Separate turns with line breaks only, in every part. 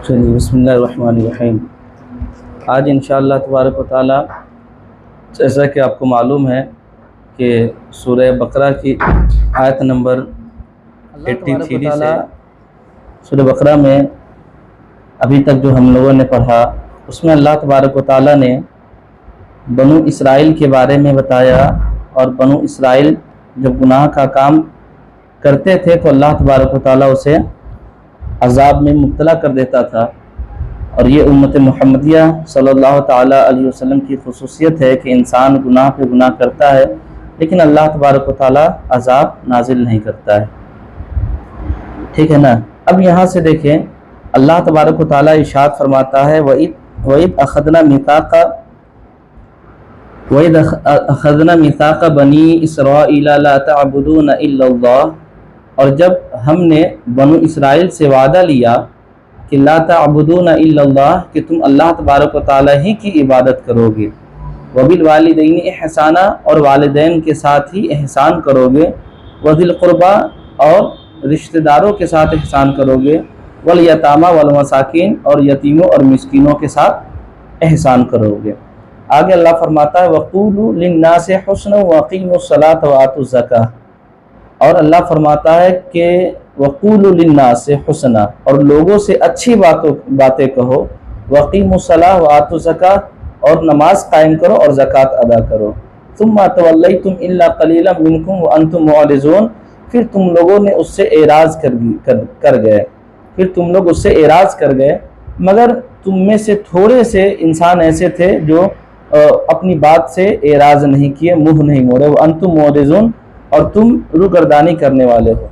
چلیے بسم اللہ الرحمن الرحیم۔ آج انشاءاللہ تبارک و تعالی جیسا کہ آپ کو معلوم ہے کہ سورہ بقرہ کی آیت نمبر 83 سے سورہ بقرہ میں ابھی تک جو ہم لوگوں نے پڑھا اس میں اللہ تبارک و تعالی نے بنو اسرائیل کے بارے میں بتایا، اور بنو اسرائیل جب گناہ کا کام کرتے تھے تو اللہ تبارک و تعالی اسے عذاب میں مبتلا کر دیتا تھا، اور یہ امت محمدیہ صلی اللہ تعالی علیہ وسلم کی خصوصیت ہے کہ انسان گناہ پہ گناہ کرتا ہے لیکن اللہ تبارک و تعالی عذاب نازل نہیں کرتا ہے، ٹھیک ہے نا۔ اب یہاں سے دیکھیں اللہ تبارک و تعالی ارشاد فرماتا ہے وَإِذْ أَخَذْنَا مِيثَاقَ بَنِي إِسْرَائِيلَ لَا تَعْبُدُونَ إِلَّا اللَّهَ، اور جب ہم نے بنو اسرائیل سے وعدہ لیا کہ لا تعبدون الا اللہ، کہ تم اللہ تبارک و تعالی ہی کی عبادت کرو گے، وبالوالدین احسانا، اور والدین کے ساتھ ہی احسان کرو گے، وذی القربى، اور رشتہ داروں کے ساتھ احسان کرو گے، والیتامى والمساکین، اور یتیموں اور مسکینوں کے ساتھ احسان کرو گے۔ آگے اللہ فرماتا ہے وَقُولُوا لِلنَّاسِ حُسْنًا وَأَقِیمُوا الصَّلَاةَ وَآتُوا الزَّکَاةَ، اور اللہ فرماتا ہے کہ وَقُولُوا لِلنَّاسِ حُسْنًا، اور لوگوں سے اچھی باتیں کہو، وَأَقِیمُوا الصَّلَاةَ وَآتُوا الزَّکَاةَ، اور نماز قائم کرو اور زکوٰۃ ادا کرو، ثُمَّ تَوَلَّیْتُمْ إِلَّا قَلِیلًا مِنْکُمْ وَأَنْتُمْ مُعْرِضُونَ، پھر تم لوگوں نے اس سے اعراض کر گئے، مگر تم میں سے تھوڑے سے انسان ایسے تھے جو اپنی بات سے اعراض نہیں کیے، منہ نہیں موڑے، وَأَنْتُمْ مُعْرِضُونَ، اور تم روگردانی کرنے والے ہو۔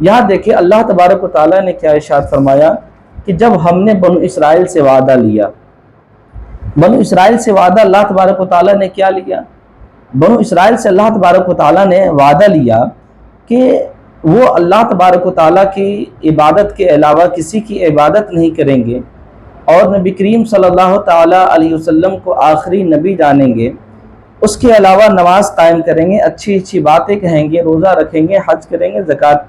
یہاں دیکھیں اللہ تبارک و تعالیٰ نے کیا ارشاد فرمایا کہ جب ہم نے بنو اسرائیل سے وعدہ لیا، بنو اسرائیل سے وعدہ اللہ تبارک و تعالیٰ نے کیا لیا؟ بنو اسرائیل سے اللہ تبارک و تعالیٰ نے وعدہ لیا کہ وہ اللہ تبارک و تعالیٰ کی عبادت کے علاوہ کسی کی عبادت نہیں کریں گے، اور نبی کریم صلی اللہ تعالیٰ علیہ وسلم کو آخری نبی جانیں گے، اس کے علاوہ نماز قائم کریں گے، اچھی اچھی باتیں کہیں گے، روزہ رکھیں گے، حج کریں گے، زکوٰۃ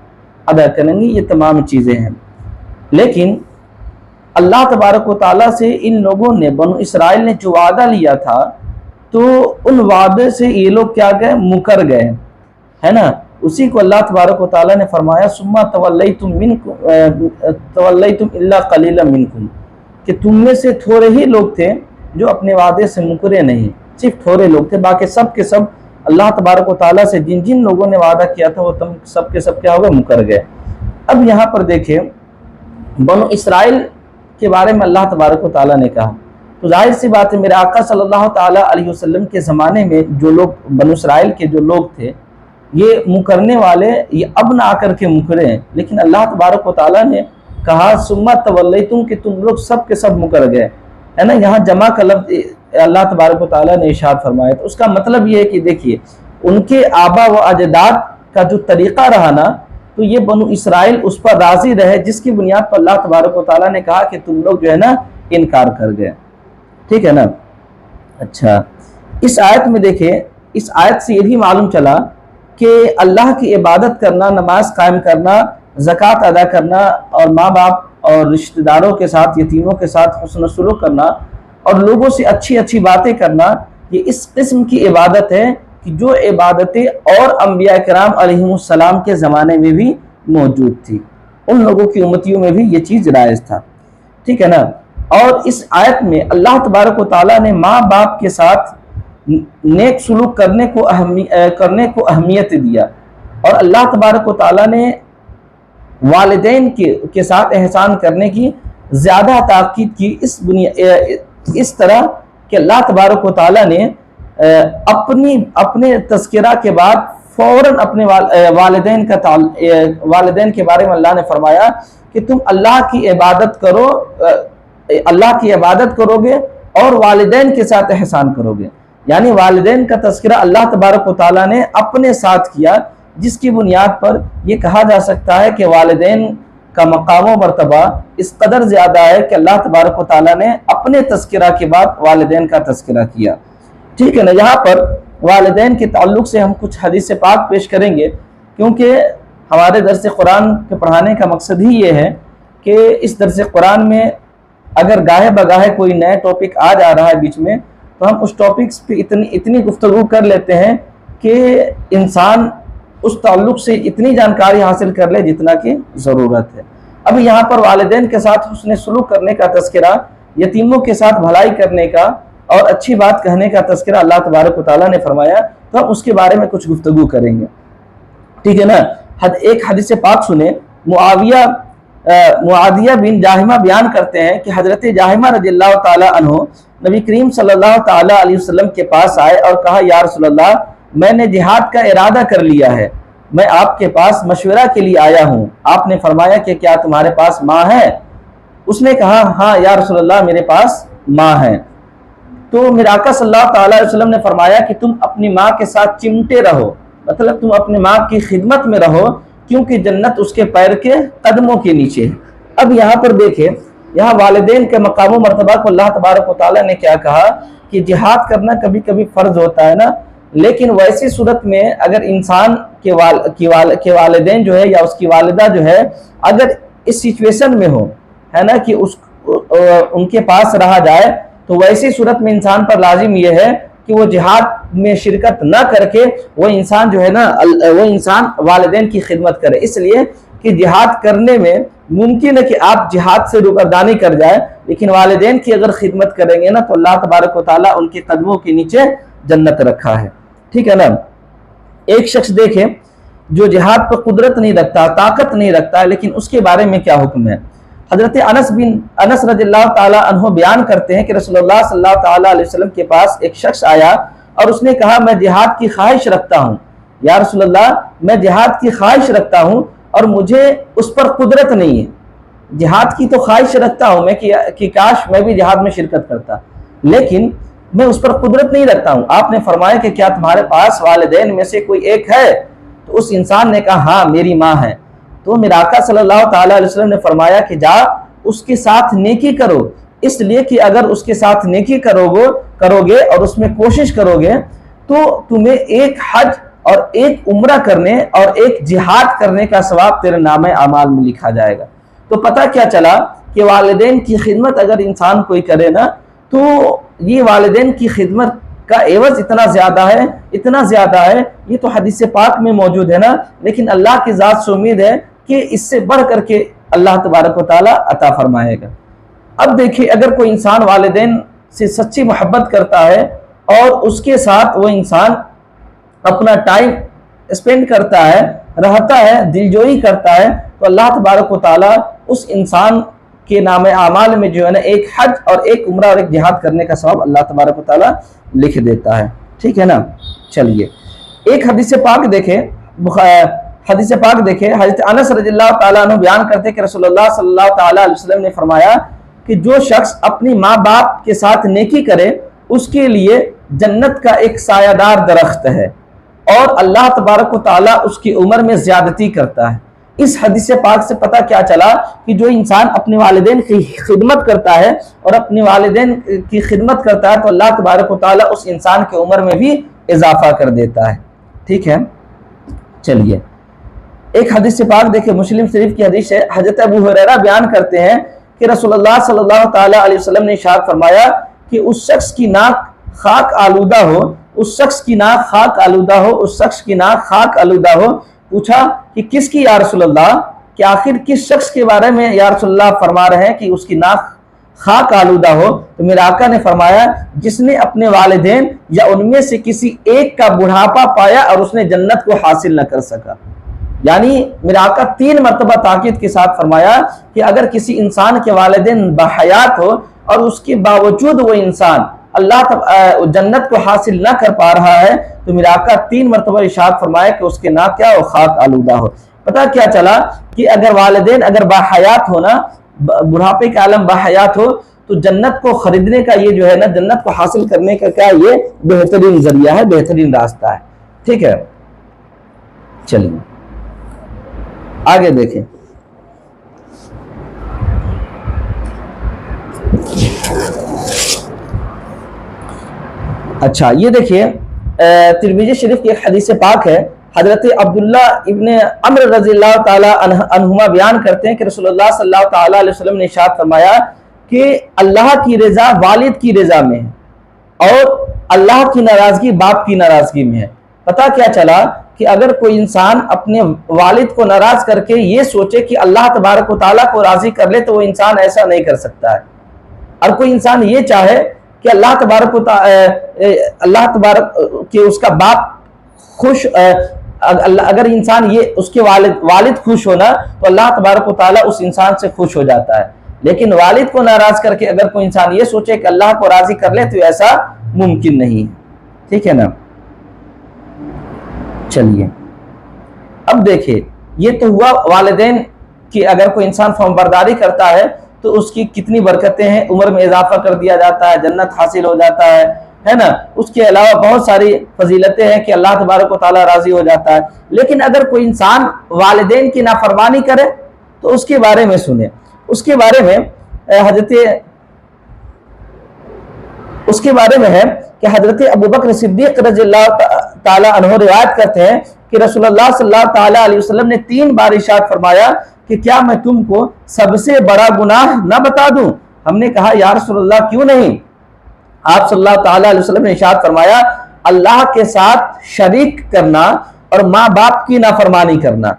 ادا کریں گے، یہ تمام چیزیں ہیں۔ لیکن اللہ تبارک و تعالیٰ سے ان لوگوں نے، بنو اسرائیل نے جو وعدہ لیا تھا تو ان وعدے سے یہ لوگ کیا گئے؟ مکر گئے، ہے نا۔ اسی کو اللہ تبارک و تعالیٰ نے فرمایا ثم تولیتم الا قلیلا منکم، کہ تم میں سے تھوڑے ہی لوگ تھے جو اپنے وعدے سے مکرے نہیں، صرف تھوڑے لوگ تھے، باقی سب کے سب اللہ تبارک و تعالیٰ سے جن لوگوں نے وعدہ کیا تھا وہ سب کے سب کیا ہو گئے؟ مکر گئے۔ اب یہاں پر دیکھیں بنو اسرائیل کے بارے میں اللہ تبارک و تعالیٰ نے کہا، تو ظاہر سی بات ہے میرے آقا صلی اللہ تعالیٰ علیہ وسلم کے زمانے میں جو لوگ بنو اسرائیل کے جو لوگ تھے یہ مکرنے والے، یہ اب نہ آ کر کے مکرے ہیں، لیکن اللہ تبارک و تعالیٰ نے کہا ثم تولیتم، کہ تم لوگ سب کے سب مکر گئے، ہے نا۔ یہاں جمع کا لفظ اللہ تبارک و تعالیٰ نے ارشاد فرمایا، تو اس کا مطلب یہ ہے کہ دیکھیے ان کے آبا و اجداد کا جو طریقہ رہا نا، تو یہ بنو اسرائیل اس پر راضی رہے، جس کی بنیاد پر اللہ تبارک و تعالیٰ نے کہا کہ تم لوگ جو ہے نا انکار کر گئے، ٹھیک ہے نا۔ اچھا، اس آیت میں دیکھیں، اس آیت سے یہ بھی معلوم چلا کہ اللہ کی عبادت کرنا، نماز قائم کرنا، زکوٰۃ ادا کرنا، اور ماں باپ اور رشتہ داروں کے ساتھ، یتیموں کے ساتھ حسن سلوک کرنا، اور لوگوں سے اچھی اچھی باتیں کرنا، یہ اس قسم کی عبادت ہے کہ جو عبادتیں اور انبیاء کرام علیہم السلام کے زمانے میں بھی موجود تھی، ان لوگوں کی امتیوں میں بھی یہ چیز رائج تھا، ٹھیک ہے نا۔ اور اس آیت میں اللہ تبارک و تعالیٰ نے ماں باپ کے ساتھ نیک سلوک کرنے کو اہمیت دیا، اور اللہ تبارک و تعالیٰ نے والدین کے ساتھ احسان کرنے کی زیادہ تاکید کی، اس طرح کہ اللہ تبارک و تعالیٰ نے اپنے تذکرہ کے بعد فوراً اپنے والدین کے بارے میں اللہ نے فرمایا کہ تم اللہ کی عبادت کرو گے اور والدین کے ساتھ احسان کرو گے، یعنی والدین کا تذکرہ اللہ تبارک و تعالیٰ نے اپنے ساتھ کیا، جس کی بنیاد پر یہ کہا جا سکتا ہے کہ والدین کا مقام و مرتبہ اس قدر زیادہ ہے کہ اللہ تبارک و تعالیٰ نے اپنے تذکرہ کے بعد والدین کا تذکرہ کیا، ٹھیک ہے نا۔ یہاں پر والدین کے تعلق سے ہم کچھ حدیث پاک پیش کریں گے، کیونکہ ہمارے درس قرآن کے پڑھانے کا مقصد ہی یہ ہے کہ اس درس قرآن میں اگر گاہے بگاہے کوئی نئے ٹاپک آ جا رہا ہے بیچ میں تو ہم اس ٹاپکس پہ اتنی گفتگو کر لیتے ہیں کہ انسان اس تعلق سے اتنی جانکاری حاصل کر لے جتنا کہ ضرورت ہے۔ اب یہاں پر والدین کے ساتھ حسن سلوک کرنے کا تذکرہ، یتیموں کے ساتھ بھلائی کرنے کا اور اچھی بات کہنے کا تذکرہ اللہ تبارک و تعالیٰ نے فرمایا، تو ہم اس کے بارے میں کچھ گفتگو کریں گے، ٹھیک ہے نا۔ ایک حدیث پاک سنیں، معاویہ بن جاہمہ بیان کرتے ہیں کہ حضرت جاہمہ رضی اللہ تعالیٰ عنہ نبی کریم صلی اللہ تعالیٰ علیہ وسلم کے پاس آئے اور کہا یا رسول اللہ میں نے جہاد کا ارادہ کر لیا ہے، میں آپ کے پاس مشورہ کے لیے آیا ہوں۔ آپ نے فرمایا کہ کیا تمہارے پاس ماں ہے؟ اس نے کہا ہاں یا رسول اللہ میرے پاس ماں ہے۔ تو میرے آقا صلی اللہ تعالیٰ علیہ وسلم نے فرمایا کہ تم اپنی ماں کے ساتھ چمٹے رہو، مطلب تم اپنی ماں کی خدمت میں رہو، کیونکہ جنت اس کے پیر کے قدموں کے نیچے ہے۔ اب یہاں پر دیکھیں، یہاں والدین کے مقام و مرتبہ کو اللہ تبارک و تعالیٰ نے کیا کہا کہ جہاد کرنا کبھی کبھی فرض ہوتا ہے نا، لیکن ویسی صورت میں اگر انسان کے والدین جو ہے یا اس کی والدہ جو ہے اگر اس سچویشن میں ہو ہے نا کہ ان کے پاس رہا جائے، تو ویسی صورت میں انسان پر لازم یہ ہے کہ وہ جہاد میں شرکت نہ کر کے وہ انسان جو ہے نا وہ انسان والدین کی خدمت کرے، اس لیے کہ جہاد کرنے میں ممکن ہے کہ آپ جہاد سے روگردانی کر جائے، لیکن والدین کی اگر خدمت کریں گے نا تو اللہ تبارک و تعالیٰ ان کے قدموں کے نیچے جنت رکھا ہے، ٹھیک ہے نا۔ ایک شخص دیکھیں جو جہاد پر قدرت نہیں رکھتا، طاقت نہیں رکھتا، لیکن اس کے بارے میں کیا حکم ہے؟ حضرت انس رضی اللہ تعالیٰ عنہ بیان کرتے ہیں کہ رسول اللہ صلی اللہ تعالیٰ علیہ وسلم کے پاس ایک شخص آیا اور اس نے کہا میں جہاد کی خواہش رکھتا ہوں، یا رسول اللہ میں جہاد کی خواہش رکھتا ہوں اور مجھے اس پر قدرت نہیں ہے۔ جہاد کی تو خواہش رکھتا ہوں میں کہ کاش میں بھی جہاد میں شرکت کرتا، لیکن میں اس پر قدرت نہیں رکھتا ہوں۔ آپ نے فرمایا کہ کیا تمہارے پاس والدین میں سے کوئی ایک ہے؟ تو اس انسان نے کہا ہاں میری ماں ہے۔ تو میرے آقا صلی اللہ تعالیٰ علیہ وسلم نے فرمایا کہ جا اس کے ساتھ نیکی کرو، اس لیے کہ اگر اس کے ساتھ نیکی کرو گے اور اس میں کوشش کرو گے تو تمہیں ایک حج اور ایک عمرہ کرنے اور ایک جہاد کرنے کا ثواب تیرے نامہ اعمال میں لکھا جائے گا۔ تو پتہ کیا چلا کہ والدین کی خدمت اگر انسان کوئی کرے نا تو یہ والدین کی خدمت کا عوض اتنا زیادہ ہے، یہ تو حدیث پاک میں موجود ہے نا، لیکن اللہ کی ذات سے امید ہے کہ اس سے بڑھ کر کے اللہ تبارک و تعالیٰ عطا فرمائے گا۔ اب دیکھیں اگر کوئی انسان والدین سے سچی محبت کرتا ہے اور اس کے ساتھ وہ انسان اپنا ٹائم اسپینڈ کرتا ہے، رہتا ہے، دلجوئی کرتا ہے، تو اللہ تبارک و تعالیٰ اس انسان کے نام اعمال میں جو ہے نا ایک حج اور ایک عمرہ اور ایک جہاد کرنے کا ثواب اللہ تبارک و تعالیٰ لکھ دیتا ہے، ٹھیک ہے نا۔ چلیے ایک حدیث پاک دیکھیں، حضرت انس رضی اللہ تعالیٰ عنہ بیان کرتے ہیں کہ رسول اللہ صلی اللہ تعالیٰ علیہ وسلم نے فرمایا کہ جو شخص اپنی ماں باپ کے ساتھ نیکی کرے اس کے لیے جنت کا ایک سایہ دار درخت ہے اور اللہ تبارک و تعالیٰ اس کی عمر میں زیادتی کرتا ہے۔ اس حدیث پاک سے پتہ کیا چلا کہ جو انسان اپنے والدین کی خدمت کرتا ہے اور اپنے والدین کی خدمت کرتا ہے تو اللہ تبارک و تعالیٰ اس انسان کی عمر میں بھی اضافہ کر دیتا ہے، ٹھیک ہے۔ چلیے ایک حدیث پاک دیکھیں، مسلم شریف کی حدیث ہے، حضرت ابو ہریرہ بیان کرتے ہیں کہ رسول اللہ صلی اللہ تعالیٰ علیہ وسلم نے ارشاد فرمایا کہ اس شخص کی ناک خاک آلودہ ہو، اس شخص کی ناک خاک آلودہ ہو، اس شخص کی ناک خاک آلودہ ہو۔ پوچھا کہ کس کی یا رسول اللہ، کہ آخر کس شخص کے بارے میں یا رسول اللہ فرما رہے ہیں کہ اس کی ناک خاک آلودہ ہو؟ تو میرے آقا نے فرمایا جس نے اپنے والدین یا ان میں سے کسی ایک کا بڑھاپا پایا اور اس نے جنت کو حاصل نہ کر سکا۔ یعنی میرے آقا 3 مرتبہ تاکید کے ساتھ فرمایا کہ اگر کسی انسان کے والدین بحیات ہو اور اس کے باوجود وہ انسان جنت کو حاصل نہ کر پا رہا ہے تو میرے آقا 3 مرتبہ ارشاد فرمایا کہ اس کے ناک کیا ہو، خاک آلودہ ہو۔ پتہ کیا چلا کہ اگر والدین اگر باحیات ہو نا، بڑھاپے کا عالم باحیات ہو تو جنت کو خریدنے کا یہ جو ہے نا جنت کو حاصل کرنے کا کیا یہ بہترین ذریعہ ہے، بہترین راستہ ہے، ٹھیک ہے۔ چلیے آگے دیکھیں، اچھا یہ دیکھیے ترمذی شریف کی ایک حدیث پاک ہے، حضرت عبداللہ ابن عمر رضی اللہ تعالی عنہما بیان کرتے ہیں کہ رسول اللہ صلی اللہ تعالی علیہ وسلم نے ارشاد فرمایا کہ اللہ کی رضا والد کی رضا میں ہے اور اللہ کی ناراضگی باپ کی ناراضگی میں ہے۔ پتہ کیا چلا کہ اگر کوئی انسان اپنے والد کو ناراض کر کے یہ سوچے کہ اللہ تبارک و تعالیٰ کو راضی کر لے تو وہ انسان ایسا نہیں کر سکتا ہے۔ اور کوئی انسان یہ چاہے کہ اللہ تبارک کہ اس کا باپ خوش، اگر انسان یہ اس کے والد خوش ہونا تو اللہ تبارک و تعالیٰ اس انسان سے خوش ہو جاتا ہے، لیکن والد کو ناراض کر کے اگر کوئی انسان یہ سوچے کہ اللہ کو راضی کر لے تو ایسا ممکن نہیں ہے۔ ٹھیک ہے نا؟ چلیے اب دیکھیں، یہ تو ہوا والدین کی اگر کوئی انسان فرمانبرداری کرتا ہے تو اس کی کتنی برکتیں ہیں، عمر میں اضافہ کر دیا جاتا ہے، جنت حاصل ہو جاتا ہے نا؟ اس کے علاوہ بہت ساری فضیلتیں ہیں کہ اللہ تبارک و تعالیٰ راضی ہو جاتا ہے۔ لیکن اگر کوئی انسان والدین کی نافرمانی کرے تو اس کے بارے میں سنیں، اس کے بارے میں ہے کہ حضرت ابوبکر صدیق رضی اللہ تعالی عنہ روایت کرتے ہیں کہ رسول اللہ صلی اللہ تعالی علیہ وسلم نے 3 بار ارشاد فرمایا کہ کیا میں تم کو سب سے بڑا گناہ نہ بتا دوں؟ ہم نے کہا یا رسول اللہ کیوں نہیں؟ آپ صلی اللہ تعالی علیہ وسلم نے ارشاد فرمایا اللہ کے ساتھ شریک کرنا اور ماں باپ کی نافرمانی کرنا،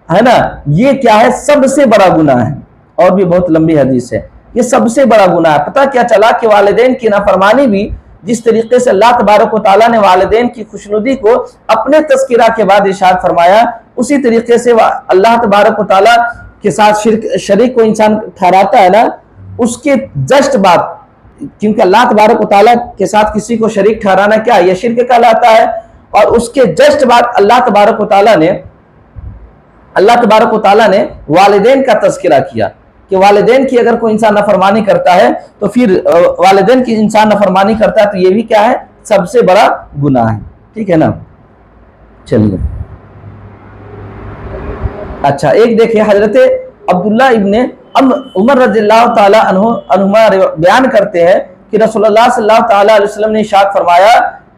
ہے نا؟ یہ کیا ہے؟ سب سے بڑا گناہ ہے، اور بھی بہت لمبی حدیث ہے، یہ سب سے بڑا گناہ ہے۔ پتہ کیا چلا کہ والدین کی نافرمانی بھی جس طریقے سے اللہ تبارک و تعالیٰ نے والدین کی خوشنودی کو اپنے تذکرہ کے بعد ارشاد فرمایا، اسی طریقے سے اللہ تبارک و تعالیٰ کے ساتھ شریک کو انسان ٹھہراتا ہے نا، اس کے جسٹ بعد، کیونکہ اللہ تبارک و تعالیٰ کے ساتھ کسی کو شریک ٹھہرانا کیا یہ شرک کہلاتا ہے، اور اس کے جسٹ بعد اللہ تبارک و تعالیٰ نے والدین کا تذکرہ کیا کہ والدین کی اگر کوئی انسان نافرمانی کرتا ہے تو پھر والدین کی انسان نافرمانی کرتا ہے تو یہ بھی کیا ہے؟ سب سے بڑا گناہ ہے۔ ٹھیک ہے نا؟ چلیے اچھا، ایک دیکھیں حضرت عبداللہ ابن عمر رضی اللہ تعالی عنہما بیان کرتے ہیں کہ رسول اللہ صلی اللہ تعالی علیہ وسلم نے ارشاد فرمایا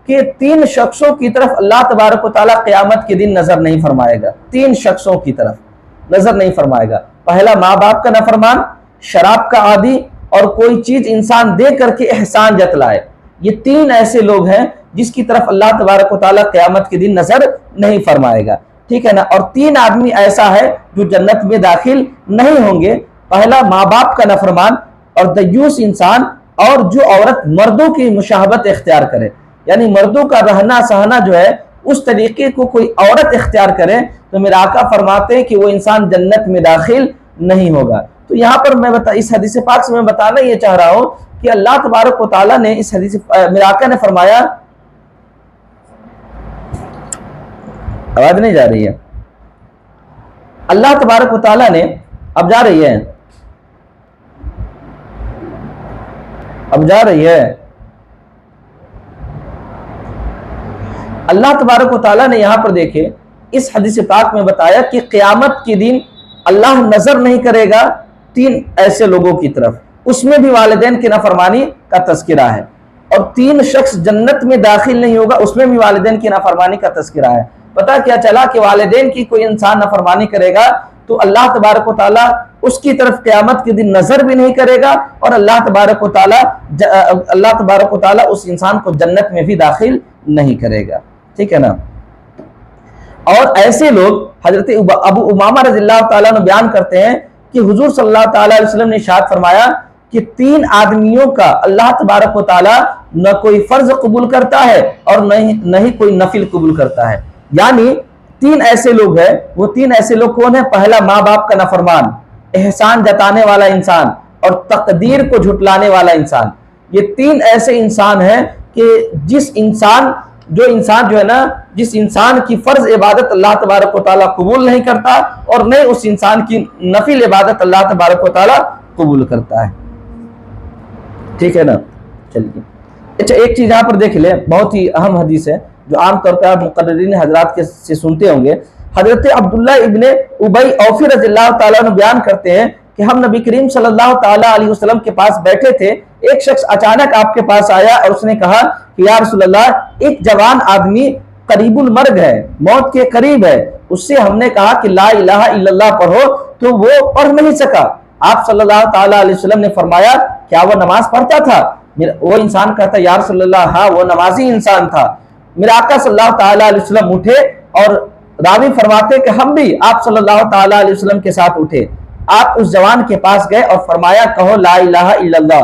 کہ 3 شخصوں کی طرف اللہ تبارک و تعالیٰ قیامت کے دن نظر نہیں فرمائے گا، 3 شخصوں کی طرف نظر نہیں فرمائے گا۔ پہلا ماں باپ کا نافرمان، شراب کا عادی، اور کوئی چیز انسان دے کر کے احسان جتلائے۔ یہ 3 ایسے لوگ ہیں جس کی طرف اللہ تبارک و تعالیٰ قیامت کے دن نظر نہیں فرمائے گا۔ ٹھیک ہے نا؟ اور 3 آدمی ایسا ہے جو جنت میں داخل نہیں ہوں گے۔ پہلا ماں باپ کا نافرمان، اور دیوس انسان، اور جو عورت مردوں کی مشابہت اختیار کرے، یعنی مردوں کا رہنا سہنا جو ہے اس طریقے کو کوئی عورت اختیار کرے تو میرے آقا فرماتے ہیں کہ وہ انسان جنت میں داخل نہیں ہوگا۔ تو یہاں پر میں اس حدیث پاک سے میں بتانا یہ چاہ رہا ہوں کہ اللہ تبارک و تعالیٰ نے اس حدیث میرے آقا نے فرمایا، آواز نہیں جا رہی ہے، اللہ تبارک و تعالیٰ نے، اب جا رہی ہے، اب جا رہی ہے، اللہ تبارک و تعالیٰ نے یہاں پر دیکھے اس حدیث پاک میں بتایا کہ قیامت کے دن اللہ نظر نہیں کرے گا 3 ایسے لوگوں کی طرف، اس میں بھی والدین کی نافرمانی کا تذکرہ ہے، اور 3 شخص جنت میں داخل نہیں ہوگا، اس میں بھی والدین کی نافرمانی کا تذکرہ ہے۔ پتہ کیا چلا کہ والدین کی کوئی انسان نافرمانی کرے گا تو اللہ تبارک و تعالیٰ اس کی طرف قیامت کے دن نظر بھی نہیں کرے گا، اور اللہ تبارک و تعالیٰ اس انسان کو جنت میں بھی داخل نہیں کرے گا۔ ٹھیک ہے نا؟ اور ایسے لوگ حضرت ابو امامہ رضی اللہ تعالیٰ عنہ بیان کرتے ہیں کہ حضور صلی اللہ تعالیٰ علیہ وسلم نے ارشاد فرمایا کہ 3 آدمیوں کا اللہ تبارک و تعالیٰ نہ کوئی فرض قبول کرتا ہے اور نہ ہی کوئی نفل قبول کرتا ہے۔ یعنی 3 ایسے لوگ ہیں، وہ 3 ایسے لوگ کون ہیں؟ پہلا ماں باپ کا نافرمان، احسان جتانے والا انسان، اور تقدیر کو جھٹلانے والا انسان۔ یہ 3 ایسے انسان ہیں کہ جس انسان کی فرض عبادت اللہ تبارک و تعالیٰ قبول نہیں کرتا، اور نہ اس انسان کی نفل عبادت اللہ تبارک و تعالیٰ قبول کرتا ہے۔ ٹھیک ہے نا؟ چلیے اچھا، ایک چیز یہاں پر دیکھ لیں، بہت ہی اہم حدیث ہے جو عام طور پہ آپ مقررین حضرات سے سنتے ہوں گے۔ حضرت عبداللہ ابن ابی اوفی رضی اللہ تعالیٰ عنہ بیان کرتے ہیں کہ ہم نبی کریم صلی اللہ تعالیٰ علیہ وسلم کے پاس بیٹھے تھے، ایک شخص اچانک آپ کے پاس آیا اور اس نے کہا کہ یا رسول اللہ، ایک جوان آدمی قریب المرگ ہے، موت کے قریب ہے، اس سے ہم نے کہا کہ لا الہ الا اللہ پڑھو تو وہ پڑھ نہیں سکا۔ آپ صلی اللہ تعالیٰ علیہ وسلم نے فرمایا کیا وہ نماز پڑھتا تھا؟ وہ انسان کہتا یا رسول اللہ ہاں وہ نمازی انسان تھا۔ میرے آقا صلی اللہ تعالیٰ علیہ وسلم اٹھے اور راوی فرماتے کہ ہم بھی آپ صلی اللہ تعالیٰ علیہ وسلم کے ساتھ اٹھے۔ آپ اس جوان کے پاس گئے اور فرمایا کہو لا الہ الا اللہ،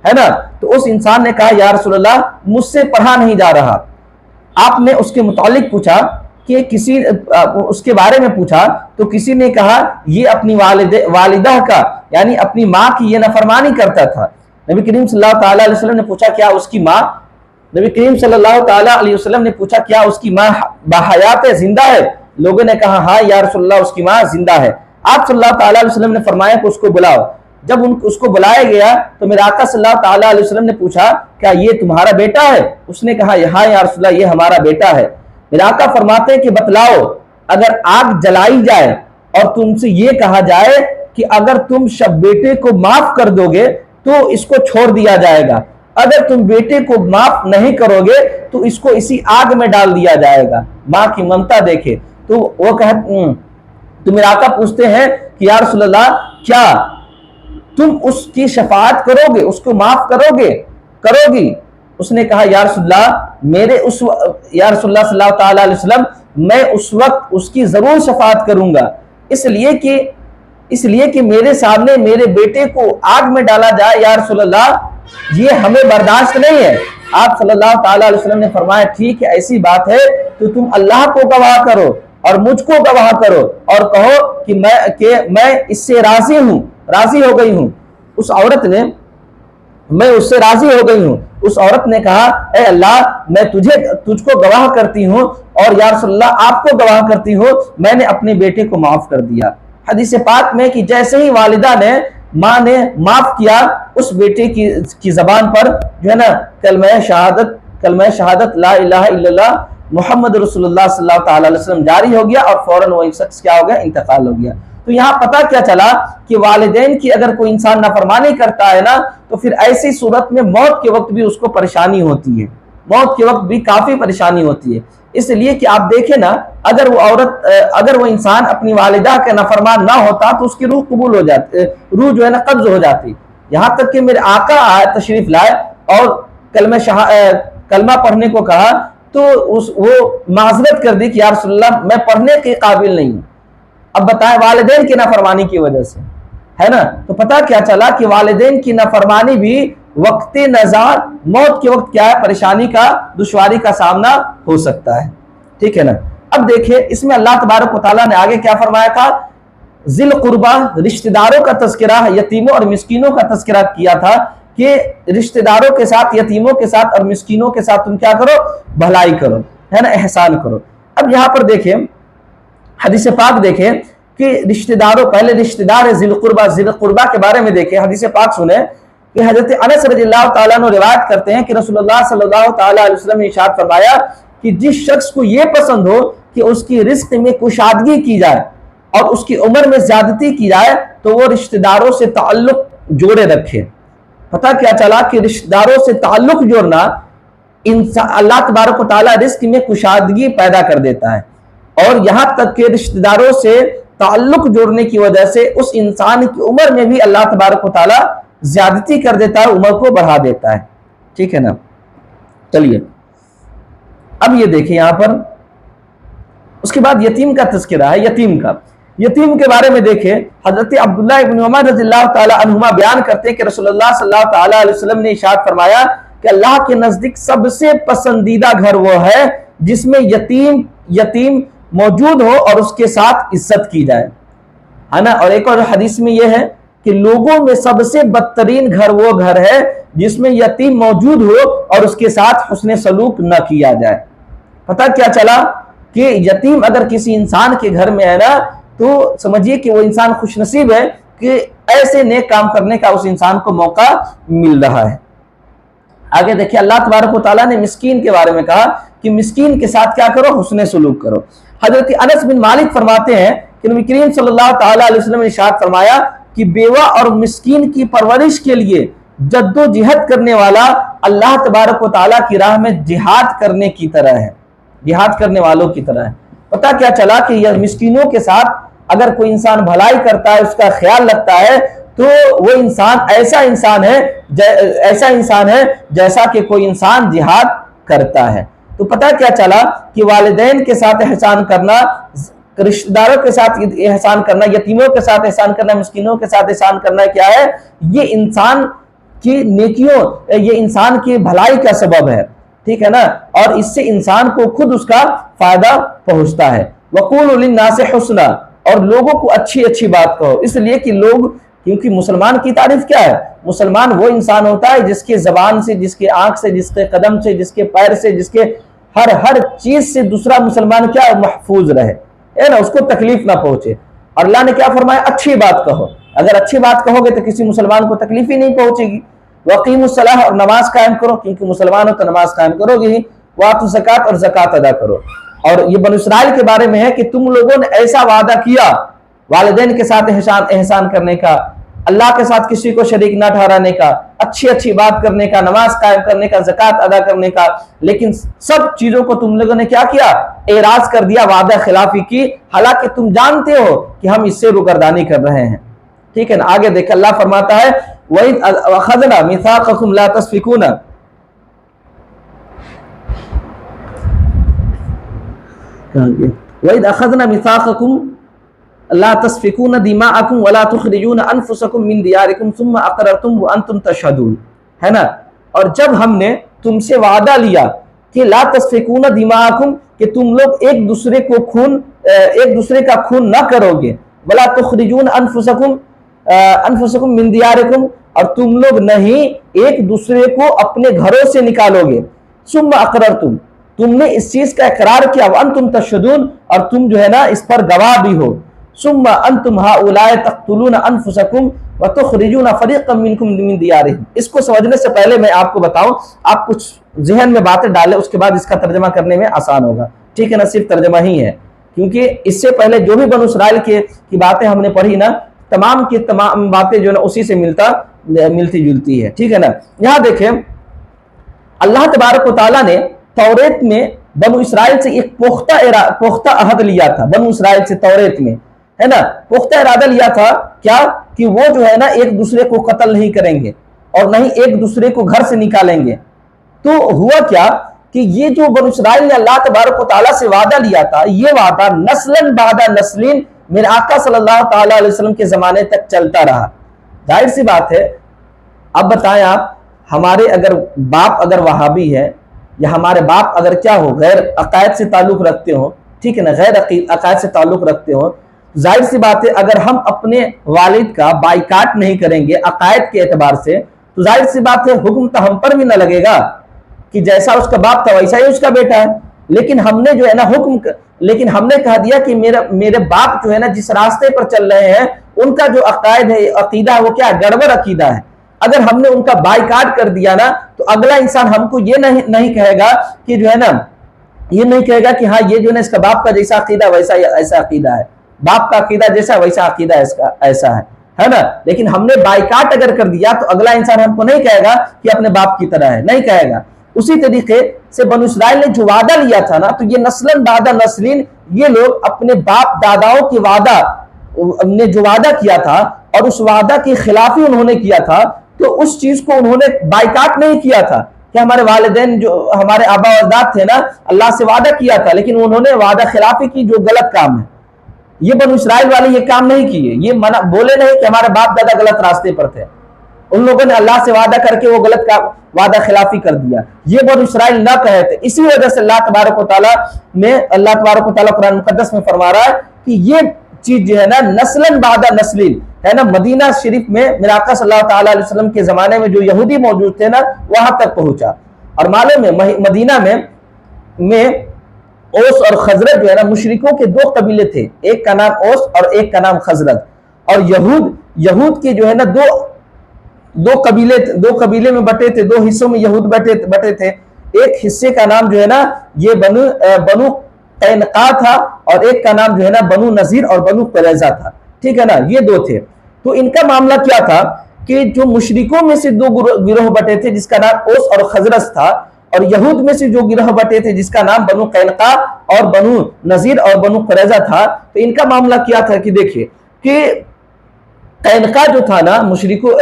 ہے نا؟ تو اس انسان نے کہا یا رسول اللہ مجھ سے پڑھا نہیں جا رہا۔ آپ نے اس کے متعلق پوچھا کہ اس کے بارے میں پوچھا تو کسی نے کہا یہ اپنی والدہ کا یعنی اپنی ماں کی یہ نافرمانی کرتا تھا۔ نبی کریم صلی اللہ تعالیٰ علیہ وسلم نے پوچھا کیا اس کی ماں نبی کریم صلی اللہ تعالیٰ علیہ وسلم نے پوچھا کیا اس کی ماں باحیات ہے، زندہ ہے؟ لوگوں نے کہا ہاں یا رسول اللہ اس کی ماں زندہ ہے۔ آپ صلی اللہ تعالیٰ علیہ وسلم نے فرمایا کہ اس کو بلاؤ۔ جب اس کو بلایا گیا تو میرے آقا صلی اللہ تعالیٰ علیہ وسلم نے پوچھا کیا یہ تمہارا بیٹا ہے؟ اس نے کہا ہاں یا رسول اللہ یہ ہمارا بیٹا ہے۔ میرے آقا فرماتے ہیں کہ بتلاؤ اگر آگ جلائی جائے اور تم سے یہ کہا جائے کہ اگر تم بیٹے کو معاف کر دو گے تو اس کو چھوڑ دیا جائے گا، اگر تم بیٹے کو معاف نہیں کرو گے تو اس کو اسی آگ میں ڈال دیا جائے گا۔ ماں کی ممتا دیکھے تو وہ تو میرے آقا پوچھتے ہیں کہ یا رسول اللہ کیا تم اس کی شفاعت کرو گے، اس کو معاف کرو گی؟ اس نے کہا یا رسول اللہ یا رسول اللہ صلی اللہ تعالیٰ علیہ وسلم میں اس وقت اس کی ضرور شفاعت کروں گا، اس لیے کہ میرے سامنے میرے بیٹے کو آگ میں ڈالا جائے یا رسول اللہ یہ ہمیں برداشت نہیں ہے۔ آپ صلی اللہ تعالیٰ علیہ وسلم نے فرمایا ٹھیک ہے ایسی بات ہے تو تم اللہ کو گواہ کرو اور مجھ کو گواہ کرو اور کہو کہ میں اس سے راضی ہو گئی ہوں۔ اس عورت نے میں اس سے راضی ہو گئی ہوں۔ اس عورت نے کہا اے اللہ میں تجھ کو گواہ کرتی ہوں اور یا رسول اللہ آپ کو گواہ کرتی ہوں میں نے اپنے بیٹے کو معاف کر دیا۔ حدیث پاک میں کہ جیسے ہی والدہ نے ماں نے معاف کیا اس بیٹے کی زبان پر جو ہے نا کلمہ شہادت لا الہ الا اللہ محمد رسول اللہ صلی اللہ تعالیٰ علیہ وسلم جاری ہو گیا اور فوراً وہ شخص کیا ہو گیا انتقال ہو گیا۔ تو یہاں پتہ کیا چلا کہ والدین کی اگر کوئی انسان نافرمانی کرتا ہے نا تو پھر ایسی صورت میں موت کے وقت بھی اس کو پریشانی ہوتی ہے، موت کے وقت بھی کافی پریشانی ہوتی ہے۔ اس لیے کہ آپ دیکھیں نا اگر وہ انسان اپنی والدہ کے نافرمان نہ ہوتا تو اس کی روح قبول ہو جاتی، روح جو ہے نا قبض ہو جاتی۔ یہاں تک کہ میرے آقا آئے تشریف لائے اور کلمہ پڑھنے کو کہا تو وہ معذرت کر دی کہ یا رسول اللہ میں پڑھنے کے قابل نہیں ہوں۔ اب بتائیں والدین کی نافرمانی کی وجہ سے، ہے نا؟ تو پتہ کیا چلا کہ والدین کی نافرمانی بھی وقت نزاع موت کے وقت کیا ہے پریشانی کا دشواری کا سامنا ہو سکتا ہے، ٹھیک ہے نا؟ اب دیکھیں اس میں اللہ تبارک و تعالیٰ نے آگے کیا فرمایا تھا؟ ذی القربہ رشتہ داروں کا تذکرہ، یتیموں اور مسکینوں کا تذکرہ کیا تھا کہ رشتہ داروں کے ساتھ، یتیموں کے ساتھ اور مسکینوں کے ساتھ تم کیا کرو؟ بھلائی کرو، ہے نا؟ احسان کرو۔ اب یہاں پر دیکھیں حدیث پاک دیکھیں کہ رشتہ داروں پہلے رشتہ دار ہے ذی القربہ کے بارے میں دیکھیں حدیث پاک سنیں کہ حضرت انس رضی اللہ تعالیٰ عنہ روایت کرتے ہیں کہ رسول اللہ صلی اللہ تعالیٰ علیہ وسلم نے ارشاد فرمایا کہ جس شخص کو یہ پسند ہو کہ اس کی رزق میں کشادگی کی جائے اور اس کی عمر میں زیادتی کی جائے تو وہ رشتہ داروں سے تعلق جوڑے رکھے۔ پتہ کیا چلا کہ رشتہ داروں سے تعلق جوڑنا اللہ تبارک و تعالیٰ رزق میں کشادگی پیدا کر دیتا ہے، اور یہاں تک کہ رشتہ داروں سے تعلق جوڑنے کی وجہ سے اس انسان کی عمر میں بھی اللہ تبارک و تعالیٰ زیادتی کر دیتا ہے، عمر کو بڑھا دیتا ہے، ٹھیک ہے نا؟ چلیے اب یہ دیکھیں یہاں پر اس کے بعد یتیم کا تذکرہ ہے۔ یتیم کے بارے میں دیکھیں حضرت عبداللہ ابن عمر رضی اللہ تعالی عنہما بیان کرتے ہیں کہ رسول اللہ صلی اللہ تعالی علیہ وسلم نے ارشاد فرمایا کہ اللہ کے نزدیک سب سے پسندیدہ گھر وہ ہے جس میں یتیم موجود ہو اور اس کے ساتھ عزت کی جائے، ہے نا؟ اور ایک اور حدیث میں یہ ہے کہ لوگوں میں سب سے بدترین گھر وہ گھر ہے جس میں یتیم موجود ہو اور اس کے ساتھ حسن سلوک نہ کیا جائے۔ پتہ کیا چلا کہ یتیم اگر کسی انسان کے گھر میں ہے نا تو سمجھیے کہ وہ انسان خوش نصیب ہے کہ ایسے نیک کام کرنے کا اس انسان کو موقع مل رہا ہے۔ آگے دیکھیں اللہ تبارک و تعالیٰ نے مسکین کے بارے میں کہا کہ مسکین کے ساتھ کیا کرو؟ حسن سلوک کرو۔ حضرت انس بن مالک فرماتے ہیں کہ نبی کریم صلی اللہ تعالیٰ علیہ وسلم نے ارشاد فرمایا کہ بیوہ اور مسکین کی پرورش کے لیے جد و جہد کرنے والا اللہ تبارک و تعالیٰ کی راہ میں جہاد کرنے کی طرح ہے، جہاد کرنے والوں کی طرح ہے۔ پتہ کیا چلا کہ یہ مسکینوں کے ساتھ اگر کوئی انسان بھلائی کرتا ہے، اس کا خیال رکھتا ہے تو وہ انسان ایسا انسان ہے جیسا کہ کوئی انسان جہاد کرتا ہے۔ تو پتہ کیا چلا کہ والدین کے ساتھ احسان کرنا، رشتہ داروں کے ساتھ احسان کرنا، یتیموں کے ساتھ احسان کرنا، مسکینوں کے ساتھ احسان کرنا کیا ہے؟ یہ انسان کی نیکیوں، یہ انسان کی بھلائی کا سبب ہے، ٹھیک ہے نا، اور اس سے انسان کو خود اس کا فائدہ پہنچتا ہے۔ وَقُولُوا لِلنَّاسِ حُسْنًا، اور لوگوں کو اچھی اچھی بات کہو، اس لیے کہ لوگ، کیونکہ مسلمان کی تعریف کیا ہے؟ مسلمان وہ انسان ہوتا ہے جس کے زبان سے، جس کے آنکھ سے، جس کے قدم سے، جس کے پیر سے، جس کے ہر چیز سے دوسرا مسلمان کیا محفوظ رہے، ہے نا، اس کو تکلیف نہ پہنچے۔ اور اللہ نے کیا فرمایا؟ اچھی بات کہو۔ اگر اچھی بات کہو گے تو کسی مسلمان کو تکلیف ہی نہیں پہنچے گی۔ وَقِیمُوا الصَّلَاةَ، اور نماز قائم کرو، کیونکہ مسلمان ہو تو نماز قائم کرو گے ہی۔ وَآتُوا الزَّکَاةَ، اور زکوٰۃ ادا کرو۔ اور یہ بنو اسرائیل کے بارے میں ہے کہ تم لوگوں نے ایسا وعدہ کیا والدین کے ساتھ احسان کرنے کا، اللہ کے ساتھ کسی کو شریک نہ ٹھہرانے کا، اچھی اچھی بات کرنے کا، نماز قائم کرنے کا، زکوٰۃ ادا کرنے کا، لیکن سب چیزوں کو تم لوگوں نے کیا کیا؟ اعراض کر دیا، وعدہ خلافی کی، حالانکہ تم جانتے ہو کہ ہم اس سے روگردانی کر رہے ہیں، ٹھیک ہے نا۔ آگے دیکھ اللہ فرماتا ہے وَإِذْ أَخَذْنَا مِيثَاقَكُمْ لَا تَسْفِكُونَ وَإِذْ أَخَذْنَا مِيثَاقَكُمْ لَا تَسْفِكُونَ دِمَاءَكُمْ وَلَا تُخْرِجُونَ أَنفُسَكُمْ مِنْ دِيَارِكُمْ ثُمَّ أَقْرَرْتُمْ وَأَنْتُمْ تَشْهَدُونَ، ہے نا۔ اور جب ہم نے تم سے وعدہ لیا کہ لا تسفکون دماءکم، کہ تم لوگ ایک دوسرے کا خون نہ کرو گے، ولا تخرجون انفسکم من دیارکم، اور تم لوگ نہیں ایک دوسرے کو اپنے گھروں سے نکالو گے، ثم اقررتم، تم نے اس چیز کا اقرار کیا، وانتم تشہدون، اور تم جو ہے نا اس پر گواہ بھی ہو، ثم انتم هؤلاء تقتلون انفسکم وتخرجون فریقا منکم من دیارہم۔ اس کو سمجھنے سے پہلے میں آپ کو بتاؤں، آپ کچھ ذہن میں باتیں ڈالیں، اس کے بعد اس کا ترجمہ کرنے میں آسان ہوگا، ٹھیک ہے نا، صرف ترجمہ ہی ہے، کیونکہ اس سے پہلے جو بھی بنو اسرائیل کی باتیں ہم نے پڑھی نا، تمام کی تمام باتیں جو ہے نا اسی سے ملتی جلتی ہے، ٹھیک ہے نا۔ یہاں دیکھیں اللہ تبارک و تعالیٰ نے توریت میں بنو اسرائیل سے ایک پختہ عہد لیا تھا، بنو اسرائیل سے توریت میں، ہے نا، پختہ ارادہ لیا تھا کیا؟ کہ وہ جو ہے نا ایک دوسرے کو قتل نہیں کریں گے اور نہ ہی ایک دوسرے کو گھر سے نکالیں گے۔ تو ہوا کیا کہ یہ جو بنو اسرائیل نے اللہ تبارک و تعالیٰ سے وعدہ لیا تھا، یہ وعدہ نسلاً بعد نسلین میرے آقا صلی اللہ تعالیٰ علیہ وسلم کے زمانے تک چلتا رہا۔ ظاہر سی بات ہے، اب بتائیں آپ، ہمارے باپ اگر وہابی ہے، یا ہمارے باپ اگر کیا ہو، غیر عقائد سے تعلق رکھتے ہو، ٹھیک ہے نا، غیر عقائد سے تعلق رکھتے ہو، ظاہر سی بات ہے اگر ہم اپنے والد کا بائیکاٹ نہیں کریں گے عقائد کے اعتبار سے، تو ظاہر سی بات ہے حکم تو ہم پر بھی نہ لگے گا کہ جیسا اس کا باپ تھا ویسا ہی اس کا بیٹا ہے۔ لیکن ہم نے جو ہے نا لیکن ہم نے کہہ دیا کہ میرے باپ جو ہے نا جس راستے پر چل رہے ہیں، ان کا جو عقائد ہے، عقیدہ ہے، وہ کیا گڑبڑ عقیدہ ہے۔ اگر ہم نے ان کا بائیکاٹ کر دیا نا، تو اگلا انسان ہم کو یہ نہیں کہے گا کہ جو ہے نا، یہ نہیں کہے گا کہ ہاں یہ جو ہے نا اس کا باپ کا جیسا عقیدہ ویسا ایسا عقیدہ ہے، باپ کا عقیدہ جیسا ویسا عقیدہ ایسا ہے نا۔ لیکن ہم نے بائیکاٹ اگر کر دیا تو اگلا انسان ہم کو نہیں کہے گا کہ اپنے باپ کی طرح ہے، نہیں کہے گا۔ اسی طریقے سے بنو اسرائیل نے جو وعدہ لیا تھا نا، تو یہ نسلاً بعد نسلین یہ لوگ اپنے باپ داداؤں کی وعدہ نے جو وعدہ کیا تھا اور اس وعدہ کی خلافی انہوں نے کیا تھا، تو اس چیز کو انہوں نے بائیکاٹ نہیں کیا تھا کہ ہمارے والدین جو ہمارے آبا و اجداد تھے نا، اللہ سے وعدہ کیا تھا، لیکن انہوں نے وعدہ خلافی کی، جو غلط کام ہے۔ یہ بنو اسرائیل والے یہ کام نہیں کیے، یہ بولے نہیں کہ ہمارے باپ دادا غلط راستے پر تھے، ان لوگوں نے اللہ سے وعدہ کر کے وہ غلط وعدہ خلافی کر دیا، یہ بنو اسرائیل نہ کہے تھے۔ اسی وجہ سے اللہ تبارک و تعالیٰ قرآن مقدس میں فرما رہا ہے کہ یہ چیز جو ہے نا نسلاً بعد نسلین، ہے نا، مدینہ شریف میں میرے آقا صلی اللہ تعالیٰ علیہ وسلم کے زمانے میں جو یہودی موجود تھے نا، وہاں تک پہنچا۔ اور معلوم ہے مدینہ میں اوس اور خزرج جو ہے نا مشرکوں کے دو قبیلے تھے، ایک کا نام اوس اور ایک کا نام خزرج، اور یہود کے جو ہے نا دو قبیلے میں بٹے تھے، دو حصوں میں یہود بٹے تھے۔ ایک حصے کا نام جو ہے نا یہ بنو قینقاع تھا، اور ایک کا نام جو ہے نا بنو نذیر اور بنو قریظہ تھا، ٹھیک ہے نا، یہ دو تھے۔ تو ان کا معاملہ کیا تھا کہ جو مشرکوں میں سے دو گروہ بٹے تھے جس کا نام اوس اور خزرج تھا، اور یہود میں سے جو گروہ بٹے تھے جس کا نام بنو قینقاع اور بنو نذیر اور بنو قریظہ تھا، تو ان کا معاملہ کیا تھا کہ دیکھیے کہ قینقا جو تھا نا مشرکوں،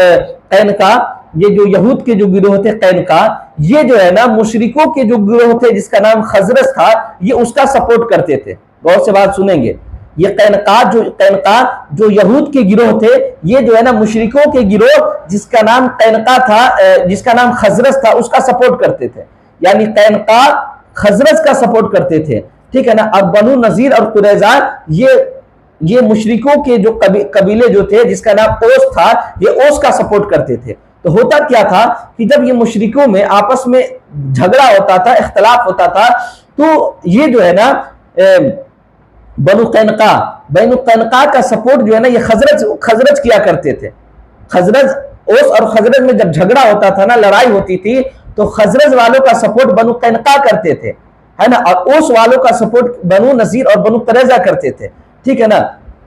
قینقا یہ جو یہود کے جو گروہ تھے قینقا، یہ جو ہے نا مشرکوں کے جو گروہ تھے جس کا نام خزرج تھا، یہ اس کا سپورٹ کرتے تھے. غور سے بات سنیں گے. یہ قینقا جو یہود کے گروہ تھے، یہ جو ہے نا مشرکوں کے گروہ جس کا نام قینقا تھا، جس کا نام خزرج تھا، اس کا سپورٹ کرتے تھے. یعنی قینقا خزرج کا سپورٹ کرتے تھے. ٹھیک ہے نا. اب بنو نذیر اور قریظہ یہ مشرکوں کے جو قبیلے جو تھے جس کا نام اوس تھا، یہ اوس کا سپورٹ کرتے تھے. تو ہوتا کیا تھا کہ جب یہ مشرکوں میں آپس میں جھگڑا ہوتا تھا، اختلاف ہوتا تھا، تو یہ جو ہے نا بنو قینقا کا سپورٹ جو ہے نا یہ خزرج کیا کرتے تھے. خزرج، اوس اور خزرج میں جب جھگڑا ہوتا تھا نا، لڑائی ہوتی تھی، تو خزرج والوں کا سپورٹ بنو قینقا کرتے تھے، ہے نا، اور اوس والوں کا سپورٹ بنو نذیر اور بنو قریظہ کرتے تھے. ٹھیک ہے نا.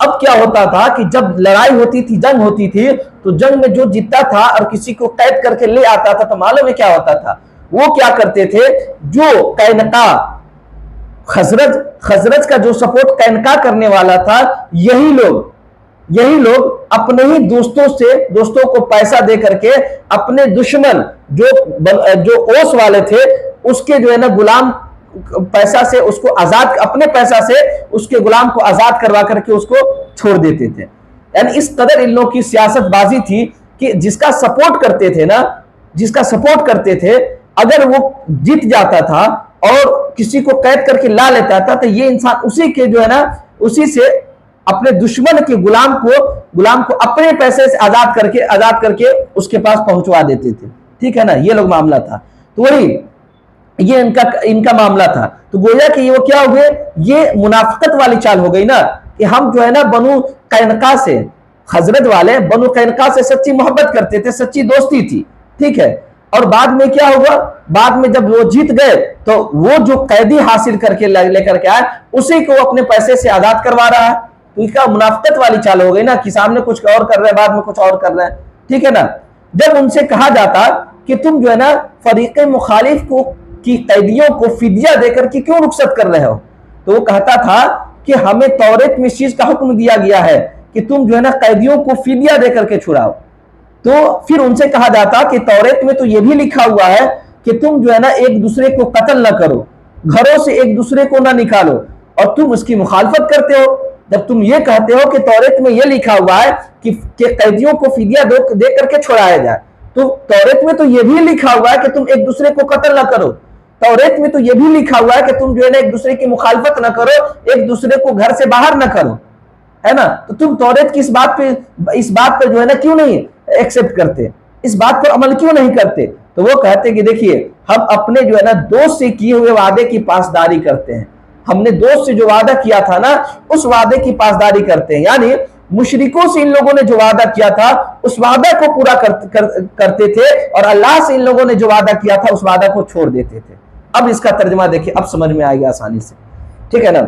اب کیا ہوتا تھا کہ جب لڑائی ہوتی تھی، جنگ ہوتی تھی، تو جنگ میں جو جیتتا تھا اور کسی کو قید کر کے لے آتا تھا، تو معلوم ہے کیا ہوتا تھا؟ وہ کیا کرتے تھے، جو قینقا خزرج کا جو سپورٹ قینقا کرنے والا تھا، یہی لوگ اپنے ہی دوستوں کو پیسہ دے کر کے اپنے دشمن جو اوس والے تھے اس کے جو ہے نا غلام پیسہ سے اس کو آزاد، اپنے پیسہ سے اس کے غلام کو آزاد کروا کر کے اس کو چھوڑ دیتے تھے. یعنی اس قدر ان لوگوں کی سیاست بازی تھی کہ جس کا سپورٹ کرتے تھے اگر وہ جیت جاتا تھا اور کسی کو قید کر کے لا لیتا تھا، تو یہ انسان اسی کے جو ہے نا اسی سے اپنے دشمن کے غلام کو اپنے پیسے سے آزاد کر کے اس کے پاس پہنچوا دیتے تھے. ٹھیک ہے نا. یہ لوگ معاملہ تھا. تو وہی یہ ان کا معاملہ تھا. تو گویا کہ وہ کیا ہو گئے، یہ منافقت والی چال ہو گئی نا، کہ ہم جو ہے نا بنو قینقا سے، خزرج والے بنو قینقا سے سچی محبت کرتے تھے، سچی دوستی تھی. ٹھیک ہے. اور بعد میں کیا ہوگا، بعد میں جب وہ جیت گئے تو وہ جو قیدی حاصل کر کے لے کر کے آئے اسی کو اپنے پیسے سے آزاد کروا رہا ہے. تو اس کا منافقت والی چال ہو گئی نا، کہ سامنے کچھ اور کر رہے ہیں، بعد میں کچھ اور کر رہے ہیں. ٹھیک ہے نا. جب ان سے کہا جاتا کہ تم جو ہے نا فریق مخالف کی قیدیوں کو فدیہ دے کر کے کیوں رخصت کر رہے ہو، تو وہ کہتا تھا کہ ہمیں توریت میں اس چیز کا حکم دیا گیا ہے کہ تم جو ہے نا قیدیوں کو فدیہ دے کر کے چھڑاؤ. تو پھر ان سے کہا جاتا کہ توریت میں تو یہ بھی لکھا ہوا ہے کہ تم جو ہے نا ایک دوسرے کو قتل نہ کرو، گھروں سے ایک دوسرے کو نہ نکالو، اور تم اس کی مخالفت کرتے ہو. جب تم یہ کہتے ہو کہ توریت میں یہ لکھا ہوا ہے کہ قیدیوں کو فدیہ دے کر کے چھڑایا جائے، تو توریت میں تو یہ بھی لکھا ہوا ہے کہ تم ایک دوسرے کو قتل نہ کرو، توریت میں تو یہ بھی لکھا ہوا ہے کہ تم جو ہے نا ایک دوسرے کی مخالفت نہ کرو، ایک دوسرے کو گھر سے باہر نہ کرو، ہے نا. تو تم توریت کی اس بات پہ جو ہے نا کیوں نہیں ایکسپٹ کرتے، اس بات پر عمل کیوں نہیں کرتے؟ تو وہ کہتے کہ دیکھیے ہم اپنے جو ہے نا دوست سے کیے ہوئے وعدے کی پاسداری کرتے ہیں. ہم نے دوست سے جو وعدہ کیا تھا نا اس وعدے کی پاسداری کرتے ہیں. یعنی مشرکوں سے ان لوگوں نے جو وعدہ کیا تھا اس وعدہ کو پورا کرتے تھے، اور اللہ سے ان لوگوں نے جو وعدہ کیا تھا اس وعدہ کو چھوڑ دیتے تھے. اب اس کا ترجمہ دیکھیں، اب سمجھ میں آئے گا آسانی سے. ٹھیک ہے نا.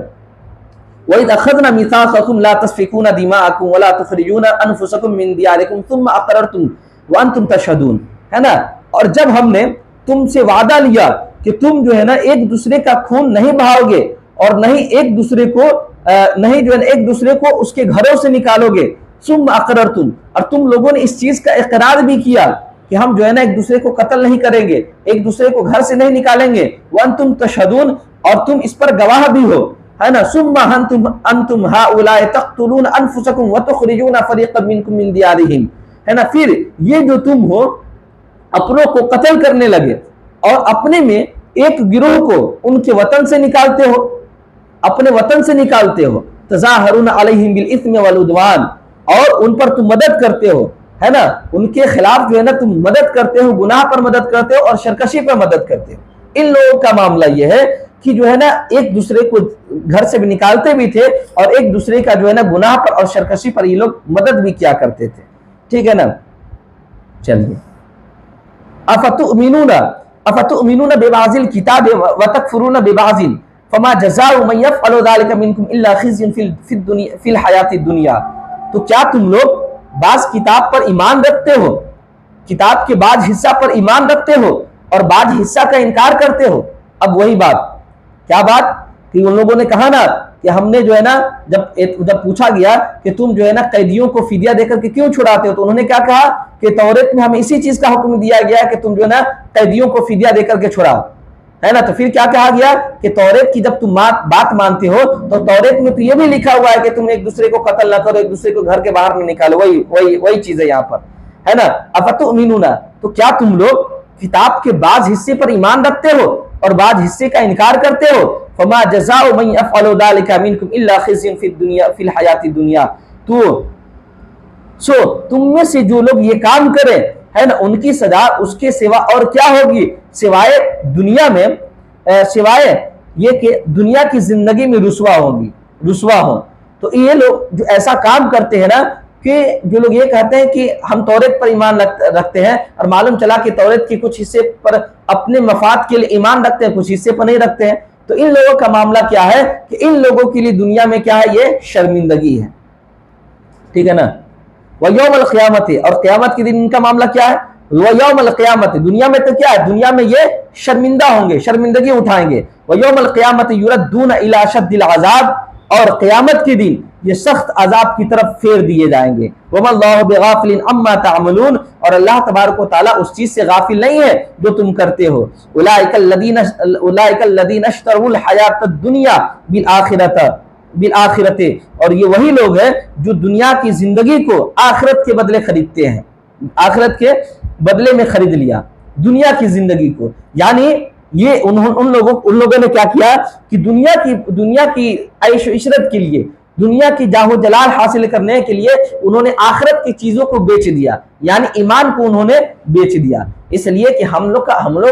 وَإِذْ أَخَذْنَا مِيثَاقَكُمْ لَا تَسْفِكُونَ دِمَاءَكُمْ وَلَا تُخْرِجُونَ أَنفُسَكُمْ مِنْ دِيَارِكُمْ ثُمَّ أَقْرَرْتُمْ وَأَنْتُمْ تَشْهَدُونَ، ہے نا. اور جب ہم نے تم سے وعدہ لیا کہ تم جو ہے نا ایک دوسرے کا خون نہیں بہاؤ گے اور نہیں جو ہے نا ایک دوسرے کو اس کے گھروں سے نکالو گے، ثُمَّ أَقْرَرْتُمْ، اور تم لوگوں نے اس چیز کا اقرار بھی کیا کہ ہم جو ہے نا ایک دوسرے کو قتل نہیں کریں گے، ایک دوسرے کو گھر سے نہیں نکالیں گے، وَأَنْتُمْ تَشْهَدُونَ، اور تم اس پر گواہ بھی ہو، ہے نا. ثُمَّ أَنْتُمْ هَؤُلَاءِ تَقْتُلُونَ أَنفُسَكُمْ وَتُخْرِجُونَ فَرِيقًا مِنْكُمْ مِنْ دِيَارِهِمْ، ہے نا. پھر یہ جو تم ہو اپنوں کو قتل کرنے لگے اور اپنے میں ایک گروہ کو ان کے وطن سے نکالتے ہو، اپنے وطن سے نکالتے ہو. تَظَاهَرُونَ عَلَيْهِمْ بِالْإِثْمِ وَالْعُدْوَانِ، اور ان پر تم مدد کرتے ہو، ہے نا. ان کے خلاف جو ہے نا تم مدد کرتے ہو، گناہ پر مدد کرتے ہو اور سرکشی پر مدد کرتے ہو. ان لوگوں کا معاملہ یہ ہے کہ جو ہے نا ایک دوسرے کو گھر سے بھی نکالتے بھی تھے اور ایک دوسرے کا جو ہے نا گناہ پر اور سرکشی پر یہ لوگ مدد بھی کیا کرتے تھے. ٹھیک ہے نا. چلیے. افتؤمنون ببعض الكتاب وتکفرون ببعض فما جزاء من يفعل ذلك منكم الا خزي في الحیاۃ الدنیا. تو کیا تم لوگ بعض کتاب پر ایمان رکھتے ہو، کتاب کے بعض حصہ پر ایمان رکھتے ہو اور بعض حصہ کا انکار کرتے ہو؟ اب وہی بات، کیا بات کہ ان لوگوں نے کہا نا کہ ہم نے جو ہے نا جب پوچھا گیا کہ تم جو ہے نا قیدیوں کو فدیہ دے کر کے کیوں چھڑاتے ہو، تو انہوں نے کیا کہا کہ توریت میں ہمیں اسی چیز کا حکم دیا گیا ہے کہ تم جو ہے نا قیدیوں کو فدیہ دے کر کے چھڑاؤ، ہے نا۔ تو پھر کیا کہا گیا کہ توریت کی جب تم بات مانتے ہو تو توریت میں تو یہ بھی لکھا ہوا ہے کہ تم ایک دوسرے کو قتل نہ کرو، ایک دوسرے کو گھر کے باہر نہ نکالو، وہی چیز ہے یہاں پر، ہے نا۔ افتؤمنون، تو کیا تم لوگ کتاب کے بعض حصے پر ایمان رکھتے ہو اور بعض حصے کا انکار کرتے ہو؟ فما جزاء من يفعل ذلك منكم الا خزي في الحیات الدنیا، تو تم میں سے جو لوگ یہ کام کریں، ہے نا، ان کی سزا اس کے سوا اور کیا ہوگی، سوائے دنیا میں، سوائے یہ کہ دنیا کی زندگی میں رسوا ہوں۔ تو یہ لوگ جو ایسا کام کرتے ہیں نا، کہ جو لوگ یہ کہتے ہیں کہ ہم توریت پر ایمان رکھتے ہیں اور معلوم چلا کہ توریت کے کچھ حصے پر اپنے مفاد کے لیے ایمان رکھتے ہیں، کچھ حصے پر نہیں رکھتے ہیں، تو ان لوگوں کا معاملہ کیا ہے کہ ان لوگوں کے لیے دنیا میں کیا ہے، یہ شرمندگی ہے، ٹھیک ہے نا۔ وَيَوْمَ الْقِيَامَةِ، اور قیامت کے دن ان کا معاملہ کیا ہے، وَيَوْمَ الْقِيَامَةِ، دنیا میں تو کیا ہے، دنیا میں یہ شرمندہ ہوں گے، شرمندگی اٹھائیں گے۔ وَيَوْمَ الْقِيَامَةِ يُرَدُّونَ إِلَى أَشَدِّ الْعَذَابِ، اور قیامت کے دن یہ سخت عذاب کی طرف پھیر دیے جائیں گے۔ وَمَا اللَّهُ بِغَافِلٍ عَمَّا تَعْمَلُونَ، اور اللہ تبارک و تعالیٰ اس چیز سے غافل نہیں ہے جو تم کرتے ہو۔ أُولَٰئِكَ الَّذِينَ اشْتَرَوُا الْحَيَاةَ الدُّنْيَا بِالْآخِرَةِ، اور یہ وہی لوگ ہیں جو دنیا کی زندگی کو آخرت کے بدلے خریدتے ہیں، آخرت کے بدلے میں خرید لیا دنیا کی زندگی کو، یعنی یہ ان لوگوں نے کیا کیا کہ دنیا کی عیش و عشرت کے لیے، دنیا کی جاہ و جلال حاصل کرنے کے لیے انہوں نے آخرت کی چیزوں کو بیچ دیا، یعنی ایمان کو انہوں نے بیچ دیا۔ اس لیے کہ ہم لوگ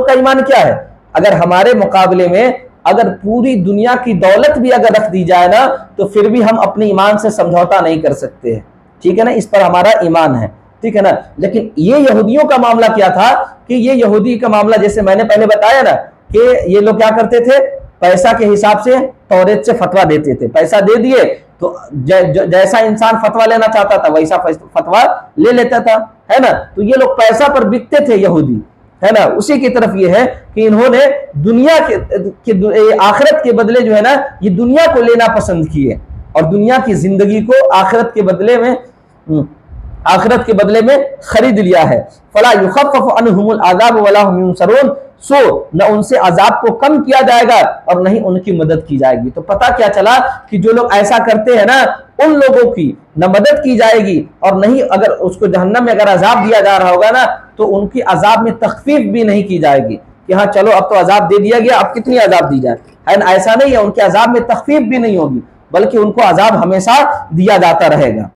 کا ایمان کیا ہے، اگر ہمارے مقابلے میں اگر پوری دنیا کی دولت بھی اگر رکھ دی جائے نا تو پھر بھی ہم اپنے ایمان سے سمجھوتا نہیں کر سکتے ہیں، ٹھیک ہے نا، اس پر ہمارا ایمان ہے، ٹھیک ہے نا۔ لیکن یہ یہودیوں کا معاملہ کیا تھا کہ یہ یہودی کا معاملہ جیسے میں نے پہلے بتایا نا کہ یہ لوگ کیا کرتے تھے، پیسہ کے حساب سے توریت سے فتویٰ دیتے تھے، پیسہ دے دیے تو جیسا انسان فتویٰ لینا چاہتا تھا ویسا فتویٰ لے لیتا تھا، ہے نا۔ تو یہ لوگ پیسہ پر بکتے تھے یہودی، ہے نا۔ اسی کی طرف یہ ہے کہ انہوں نے دنیا کے آخرت کے بدلے جو ہے نا یہ دنیا کو لینا پسند کیے اور دنیا کی زندگی کو آخرت کے بدلے میں خرید لیا ہے۔ فلا یخفف عنہم العذاب ولا هم ينصرون، سو نہ ان سے عذاب کو کم کیا جائے گا اور نہ ہی ان کی مدد کی جائے گی۔ تو پتہ کیا چلا کہ جو لوگ ایسا کرتے ہیں نا ان لوگوں کی نہ مدد کی جائے گی اور نہ ہی اگر اس کو جہنم میں اگر عذاب دیا جا رہا ہوگا نا تو ان کی عذاب میں تخفیف بھی نہیں کی جائے گی کہ ہاں چلو اب تو عذاب دے دیا گیا، اب کتنی عذاب دی جائے، ہے نا، ایسا نہیں ہے، ان کے عذاب میں تخفیف بھی نہیں ہوگی بلکہ ان کو عذاب ہمیشہ دیا جاتا رہے گا۔